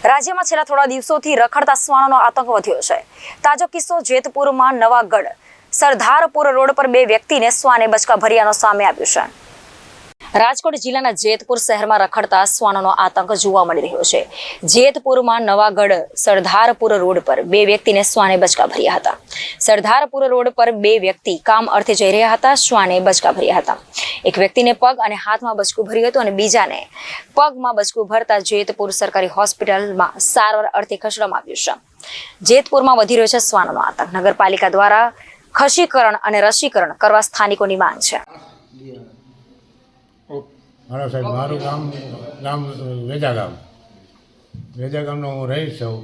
રાજ્યમાં છેલ્લા થોડા દિવસોથી રખડતા શ્વાનોનો આતંક વધ્યો છે। તાજો કિસ્સો જેતપુરમાં નવાગઢ સરદારપુર રોડ પર બે વ્યક્તિને શ્વાને બચકા ભર્યાનો સામે આવ્યો છે। રાજકોટ જિલ્લાના જેતપુર શહેરમાં રખડતા શ્વાનોનો આતંક જોવા મળી રહ્યો છે। જેતપુરમાં નવાગઢ સરદારપુર રોડ પર બે વ્યક્તિને શ્વાને બચકા ભર્યા હતા। સરદારપુર રોડ પર બે વ્યક્તિ કામ અર્થે જઈ રહ્યા હતા। શ્વાને બચકા ભર્યા હતા। એક વ્યક્તિને પગ અને હાથમાં બચકું ભર્યું હતું અને બીજાને પગમાં બચકું ભરતા જેતપુર સરકારી હોસ્પિટલમાં સારવાર અર્થે ખસેડવામાં આવ્યું છે। જેતપુરમાં વધી રહ્યો છે શ્વાનોનો આતંક। નગરપાલિકા દ્વારા ખસીકરણ અને રસીકરણ કરવા સ્થાનિકોની માંગ છે। મારો સાહેબ મારું ગામ વેજા ગામનો હું રહીશ છું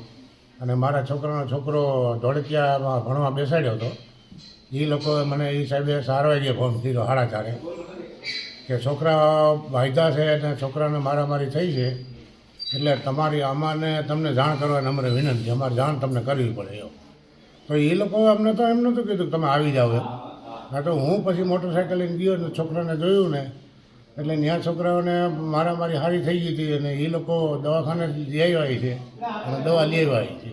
અને મારા છોકરાનો છોકરો ધોળકિયામાં ભણવા બેસાડ્યો હતો। એ લોકોએ મને એ સાહેબે 4 વાગ્યે ફોન કર્યો 4:30 કે છોકરા વાગ્યા છે અને છોકરાને મારામારી થઈ છે, એટલે તમારી તમને જાણ કરવાની અમારે વિનંતી, અમારે જાણ તમને કરવી પડે એવો। તો એ લોકોએ અમને તો એમ નહોતું કીધું તમે આવી જાઓ એમ। હા, તો હું પછી મોટરસાઇકલ લઈને ગયો ને છોકરાને જોયું ને એટલે ત્યાં છોકરાઓને મારામારી સારી થઈ ગઈ હતી અને એ લોકો દવાખાને લઈ આવ્યા છે અને દવા લઈ આવ્યા છે।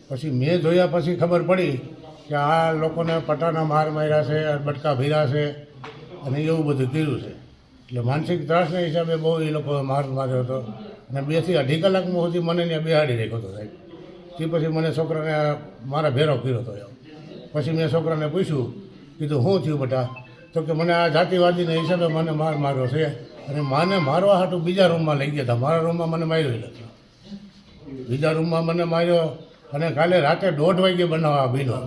પછી મેં જોયા પછી ખબર પડી કે આ લોકોને પટાના માર માર્યા છે, બટકા ભીરા છે અને એવું બધું કર્યું છે। એટલે માનસિક ત્રાસના હિસાબે બહુ એ લોકોએ માર માર્યો હતો અને 2 થી 2.5 કલાકમાં સુધી મને ત્યાં બેહાડી રાખ્યો હતો સાહેબ। તે પછી મને છોકરાને મારા ભેરો કર્યો હતો એમ। પછી મેં છોકરાને પૂછ્યું, કીધું શું થયું બેટા? તો કે મને આ જાતિવાદીના હિસાબે મને માર માર્યો છે અને માને મારવા હાટું બીજા રૂમમાં લઈ ગયા હતા। મારા રૂમમાં મને માર્યો નથી, બીજા રૂમમાં મને માર્યો અને કાલે રાતે 1:30 વાગ્યે બનાવવા બન્યો,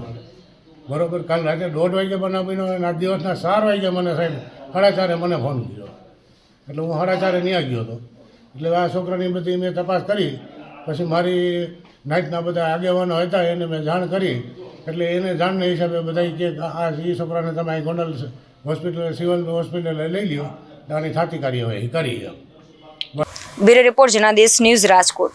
બરાબર? કાલે રાતે 1:30 વાગ્યે બનાવવા બન્યો અને આ દિવસના 4 વાગ્યે મને સાહેબ 4:30 મને ફોન કર્યો, એટલે હું 4:30 ત્યાં ગયો હતો। એટલે આ છોકરાની બધી મેં તપાસ કરી, પછી મારી નાઈટના બધા આગેવાનો હતા એને મેં જાણ કરી, એટલે એને જાણના હિસાબે બધા કે આ એ છોકરાને તમે અહીં ગોંડલ હોસ્પિટલ સિવિલ હોસ્પિટલે લઈ લ્યો, આની થતી કાર્યવાહી કરી। Bureau report Janadesh news Rajkot.